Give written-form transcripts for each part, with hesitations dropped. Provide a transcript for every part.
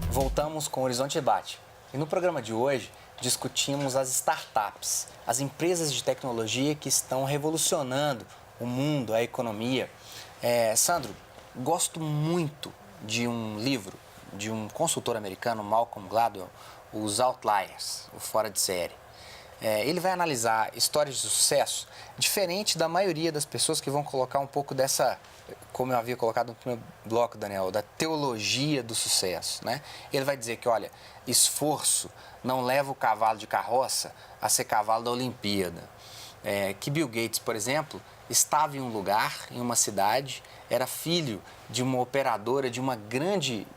Voltamos com o Horizonte Debate. E no programa de hoje, discutimos as startups, as empresas de tecnologia que estão revolucionando o mundo, a economia. Sandro, gosto muito de um livro de um consultor americano, Malcolm Gladwell, Os Outliers, o Fora de Série. Ele vai analisar histórias de sucesso diferente da maioria das pessoas que vão colocar um pouco dessa, como eu havia colocado no primeiro bloco, Daniel, da teologia do sucesso, né? Ele vai dizer que, olha, esforço não leva o cavalo de carroça a ser cavalo da Olimpíada. Que Bill Gates, por exemplo, estava em um lugar, em uma cidade, era filho de uma operadora de uma grande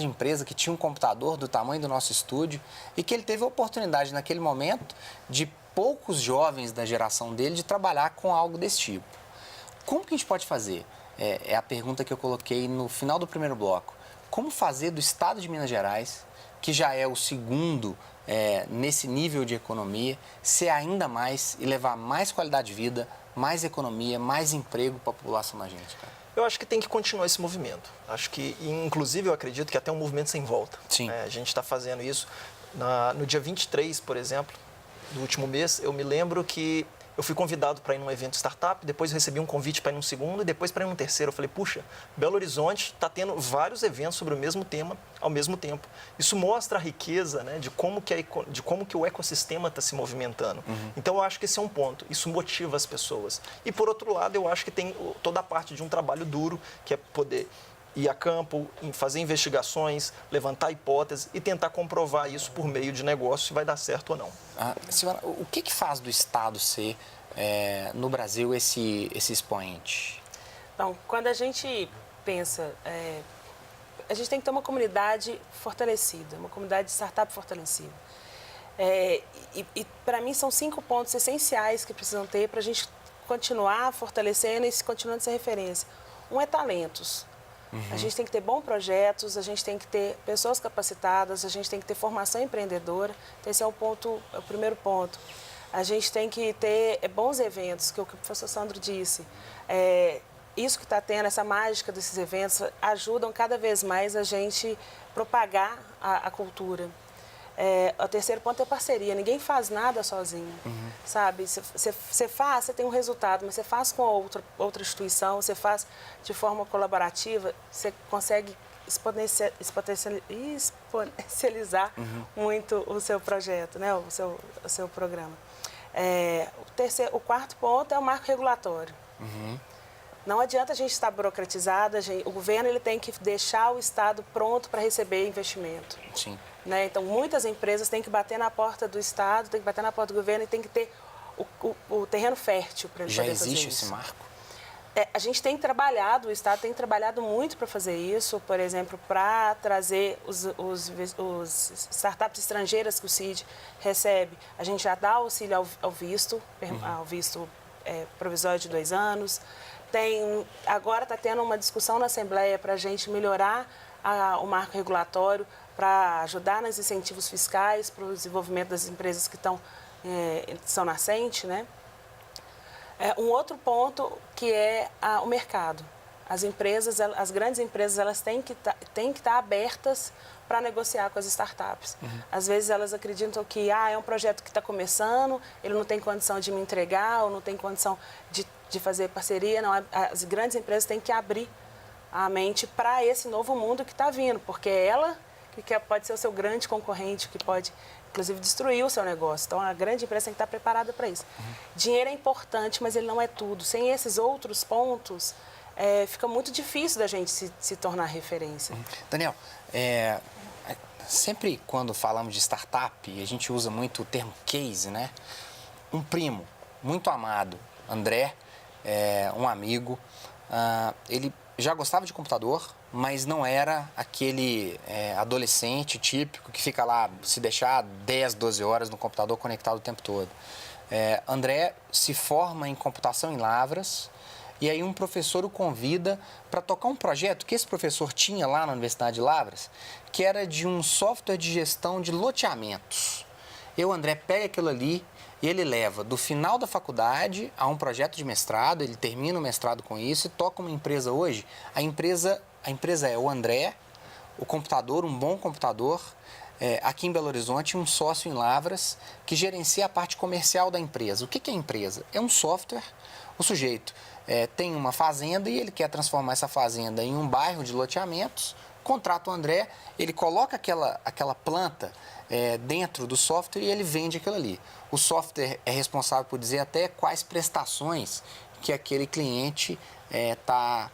empresa que tinha um computador do tamanho do nosso estúdio e que ele teve a oportunidade naquele momento de poucos jovens da geração dele de trabalhar com algo desse tipo. Como que a gente pode fazer? É a pergunta que eu coloquei no final do primeiro bloco. Como fazer do estado de Minas Gerais, que já é o segundo nesse nível de economia, ser ainda mais e levar mais qualidade de vida, mais economia, mais emprego para a população da gente, cara? Eu acho que tem que continuar esse movimento. Acho que, inclusive, eu acredito que até um movimento sem volta. Sim. A gente está fazendo isso. No dia 23, por exemplo, do último mês, eu me lembro que eu fui convidado para ir num evento startup, depois eu recebi um convite para ir num segundo e depois para ir num terceiro. Eu falei, puxa, Belo Horizonte está tendo vários eventos sobre o mesmo tema ao mesmo tempo. Isso mostra a riqueza, né, de como que o ecossistema está se movimentando. Uhum. Então, eu acho que esse é um ponto. Isso motiva as pessoas. E, por outro lado, eu acho que tem toda a parte de um trabalho duro, que é poder ir a campo, fazer investigações, levantar hipóteses e tentar comprovar isso por meio de negócio, se vai dar certo ou não. Silvana, o que faz do Estado ser, no Brasil, esse expoente? Então, quando a gente pensa, a gente tem que ter uma comunidade fortalecida, uma comunidade de startup fortalecida. E para mim, são 5 pontos essenciais que precisam ter para a gente continuar fortalecendo e continuando essa referência. Um é talentos. Uhum. A gente tem que ter bons projetos, a gente tem que ter pessoas capacitadas, a gente tem que ter formação empreendedora. Então, esse é o primeiro ponto. A gente tem que ter bons eventos, que é o que o professor Sandro disse. Isso que está tendo, essa mágica desses eventos, ajudam cada vez mais a gente propagar a cultura. O terceiro ponto é parceria. Ninguém faz nada sozinho, sabe? Você tem um resultado, mas você faz com outra instituição, você faz de forma colaborativa, você consegue exponencializar muito o seu projeto, né? o seu programa. O quarto ponto é o marco regulatório. Não adianta a gente estar burocratizado, o governo ele tem que deixar o Estado pronto para receber investimento. Sim. Né? Então, muitas empresas têm que bater na porta do Estado, têm que bater na porta do governo e tem que ter o terreno fértil para poder fazer isso. Já existe esse marco? A gente tem trabalhado, o Estado tem trabalhado muito para fazer isso, por exemplo, para trazer os startups estrangeiras que o CID recebe. A gente já dá auxílio ao visto provisório de 2 anos. Agora está tendo uma discussão na Assembleia para a gente melhorar o marco regulatório, para ajudar nos incentivos fiscais para o desenvolvimento das empresas que são nascentes, né? Um outro ponto que é o mercado. As grandes empresas, elas têm que estar abertas para negociar com as startups. Às vezes elas acreditam que é um projeto que está começando, ele não tem condição de me entregar, ou não tem condição de fazer parceria. Não, as grandes empresas têm que abrir a mente para esse novo mundo que está vindo, porque ela que pode ser o seu grande concorrente, que pode, inclusive, destruir o seu negócio. Então, a grande empresa tem que estar preparada para isso. Dinheiro é importante, mas ele não é tudo. Sem esses outros pontos, fica muito difícil da gente se tornar referência. Daniel, sempre quando falamos de startup, a gente usa muito o termo case, né? Um primo muito amado, André, um amigo, ele já gostava de computador, mas não era aquele adolescente típico que fica lá, se deixar 10, 12 horas no computador conectado o tempo todo. André se forma em computação em Lavras, e aí um professor o convida para tocar um projeto que esse professor tinha lá na Universidade de Lavras, que era de um software de gestão de loteamentos. E o André pega aquilo ali e ele leva do final da faculdade a um projeto de mestrado, ele termina o mestrado com isso e toca uma empresa hoje. A empresa é o André, o computador, um bom computador, aqui em Belo Horizonte, um sócio em Lavras, que gerencia a parte comercial da empresa. O que é a empresa? É um software. O sujeito tem uma fazenda e ele quer transformar essa fazenda em um bairro de loteamentos, contrata o André, ele coloca aquela planta dentro do software e ele vende aquilo ali. O software é responsável por dizer até quais prestações que aquele cliente está...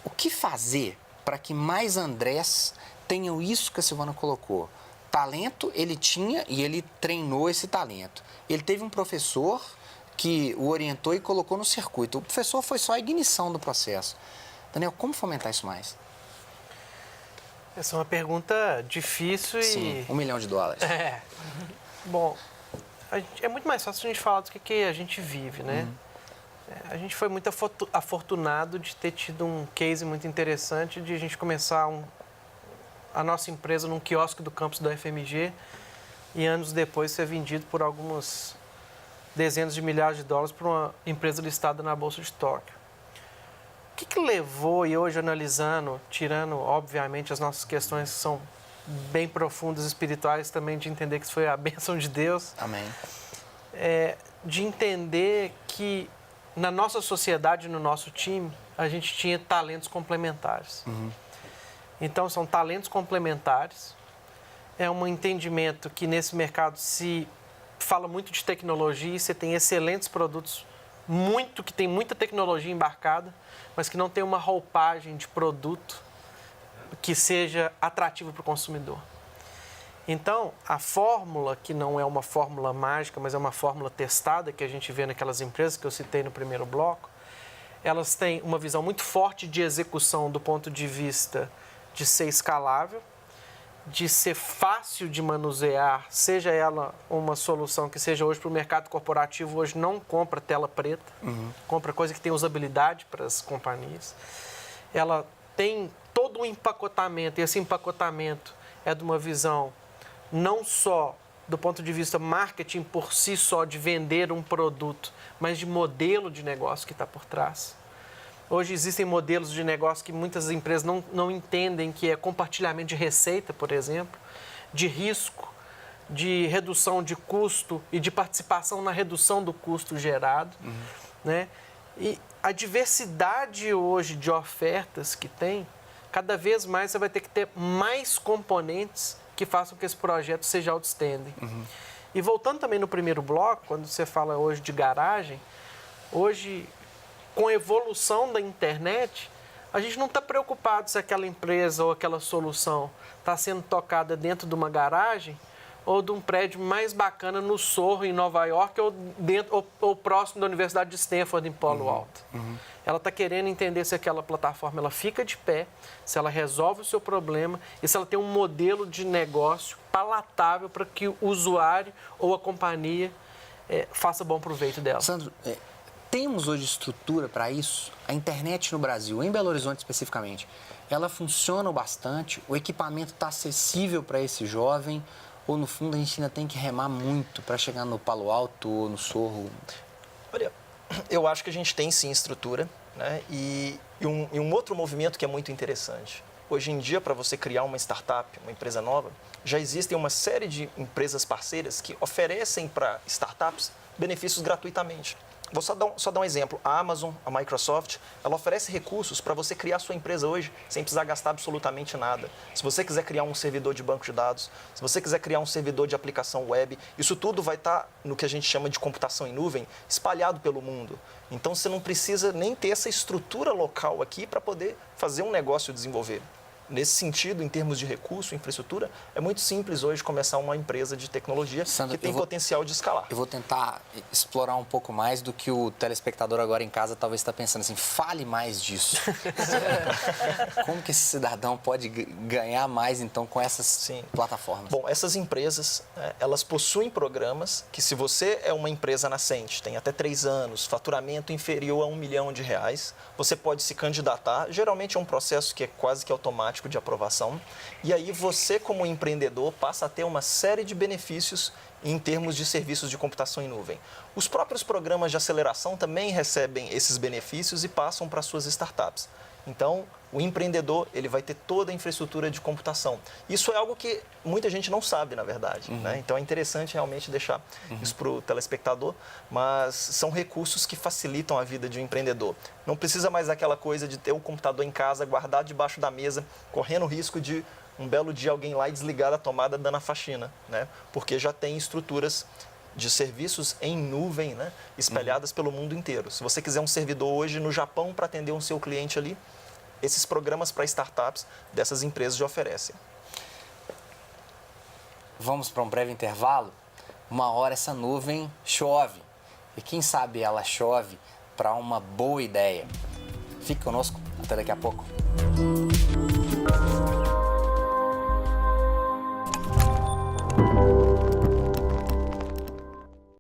O que fazer para que mais Andrés tenham isso que a Silvana colocou? Talento ele tinha e ele treinou esse talento. Ele teve um professor que o orientou e colocou no circuito. O professor foi só a ignição do processo. Daniel, como fomentar isso mais? Essa é uma pergunta difícil Sim, $1 milhão. Bom, é muito mais fácil a gente falar do que a gente vive, né? A gente foi muito afortunado de ter tido um case muito interessante de a gente começar a nossa empresa num quiosque do campus da UFMG e anos depois ser vendido por algumas dezenas de milhares de dólares para uma empresa listada na Bolsa de Tóquio. O que levou, e hoje analisando, tirando, obviamente, as nossas questões que são bem profundas, espirituais também, de entender que isso foi a bênção de Deus. Amém. De entender que na nossa sociedade, no nosso time, a gente tinha talentos complementares. Então, são talentos complementares. É um entendimento que nesse mercado se fala muito de tecnologia e você tem excelentes produtos, que tem muita tecnologia embarcada, mas que não tem uma roupagem de produto que seja atrativa para o consumidor. Então, a fórmula, que não é uma fórmula mágica, mas é uma fórmula testada, que a gente vê naquelas empresas que eu citei no primeiro bloco, elas têm uma visão muito forte de execução do ponto de vista de ser escalável, de ser fácil de manusear, seja ela uma solução que seja hoje para o mercado corporativo, hoje não compra tela preta, compra coisa que tem usabilidade para as companhias. Ela tem todo um empacotamento, e esse empacotamento é de uma visão não só do ponto de vista marketing por si só, de vender um produto, mas de modelo de negócio que está por trás. Hoje existem modelos de negócio que muitas empresas não entendem, que é compartilhamento de receita, por exemplo, de risco, de redução de custo e de participação na redução do custo gerado. Né? E a diversidade hoje de ofertas que tem, cada vez mais você vai ter que ter mais componentes que façam que esse projeto seja outstanding. E voltando também no primeiro bloco, quando você fala hoje de garagem, hoje, com a evolução da internet, a gente não está preocupado se aquela empresa ou aquela solução está sendo tocada dentro de uma garagem ou de um prédio mais bacana no Sorro, em Nova York, ou próximo da Universidade de Stanford, em Palo Alto. Ela está querendo entender se aquela plataforma ela fica de pé, se ela resolve o seu problema e se ela tem um modelo de negócio palatável para que o usuário ou a companhia faça bom proveito dela. Sandro, temos hoje estrutura para isso? A internet no Brasil, em Belo Horizonte especificamente, ela funciona bastante? O equipamento está acessível para esse jovem? Ou, no fundo, a gente ainda tem que remar muito para chegar no Palo Alto ou no Sorro? Olha, eu acho que a gente tem sim estrutura, né? E um outro movimento que é muito interessante. Hoje em dia, para você criar uma startup, uma empresa nova, já existem uma série de empresas parceiras que oferecem para startups benefícios gratuitamente. Vou só dar um exemplo. A Amazon, a Microsoft, ela oferece recursos para você criar sua empresa hoje sem precisar gastar absolutamente nada. Se você quiser criar um servidor de banco de dados, se você quiser criar um servidor de aplicação web, isso tudo vai estar no que a gente chama de computação em nuvem, espalhado pelo mundo. Então, você não precisa nem ter essa estrutura local aqui para poder fazer um negócio desenvolver. Nesse sentido, em termos de recurso, infraestrutura, é muito simples hoje começar uma empresa de tecnologia que tem potencial de escalar. Eu vou tentar explorar um pouco mais do que o telespectador agora em casa talvez está pensando assim, fale mais disso. Como que esse cidadão pode ganhar mais, então, com essas plataformas? Bom, essas empresas, elas possuem programas que, se você é uma empresa nascente, tem até 3 anos, faturamento inferior a R$1 milhão, você pode se candidatar. Geralmente é um processo que é quase que automático automático de aprovação. E aí você, como empreendedor, passa a ter uma série de benefícios em termos de serviços de computação em nuvem. Os próprios programas de aceleração também recebem esses benefícios e passam para suas startups. Então, o empreendedor ele vai ter toda a infraestrutura de computação. Isso é algo que muita gente não sabe, na verdade. Né? Então, é interessante realmente deixar isso para o telespectador, mas são recursos que facilitam a vida de um empreendedor. Não precisa mais daquela coisa de ter o computador em casa, guardado debaixo da mesa, correndo o risco de um belo dia alguém lá e desligar a tomada dando a faxina, né? Porque já tem estruturas de serviços em nuvem, né? Espalhadas pelo mundo inteiro. Se você quiser um servidor hoje no Japão para atender um seu cliente ali, esses programas para startups dessas empresas já oferecem. Vamos para um breve intervalo? Uma hora essa nuvem chove. E quem sabe ela chove para uma boa ideia. Fique conosco, até daqui a pouco.